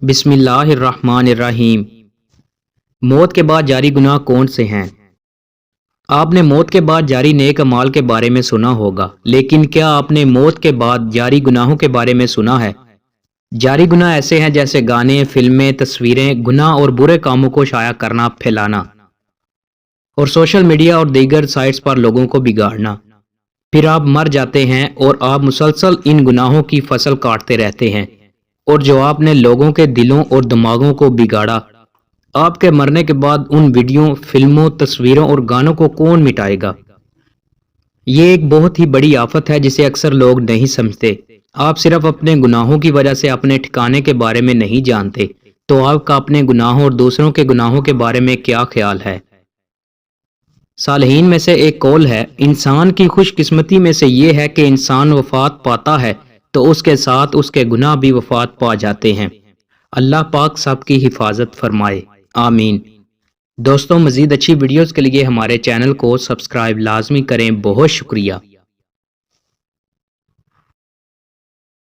بسم اللہ الرحمن الرحیم۔ موت کے بعد جاری گناہ کون سے ہیں؟ آپ نے موت کے بعد جاری نیک اعمال کے بارے میں سنا ہوگا، لیکن کیا آپ نے موت کے بعد جاری گناہوں کے بارے میں سنا ہے؟ جاری گناہ ایسے ہیں جیسے گانے، فلمیں، تصویریں، گناہ اور برے کاموں کو شائع کرنا، پھیلانا اور سوشل میڈیا اور دیگر سائٹس پر لوگوں کو بگاڑنا۔ پھر آپ مر جاتے ہیں اور آپ مسلسل ان گناہوں کی فصل کاٹتے رہتے ہیں، اور جو آپ نے لوگوں کے دلوں اور دماغوں کو بگاڑا، آپ کے مرنے کے بعد ان ویڈیو، فلموں، تصویروں اور گانوں کو کون مٹائے گا؟ یہ ایک بہت ہی بڑی آفت ہے جسے اکثر لوگ نہیں سمجھتے۔ آپ صرف اپنے گناہوں کی وجہ سے اپنے ٹھکانے کے بارے میں نہیں جانتے، تو آپ کا اپنے گناہوں اور دوسروں کے گناہوں کے بارے میں کیا خیال ہے؟ صالحین میں سے ایک قول ہے، انسان کی خوش قسمتی میں سے یہ ہے کہ انسان وفات پاتا ہے تو اس کے ساتھ اس کے گناہ بھی وفات پا جاتے ہیں۔ اللہ پاک سب کی حفاظت فرمائے، آمین۔ دوستوں، مزید اچھی ویڈیوز کے لیے ہمارے چینل کو سبسکرائب لازمی کریں۔ بہت شکریہ۔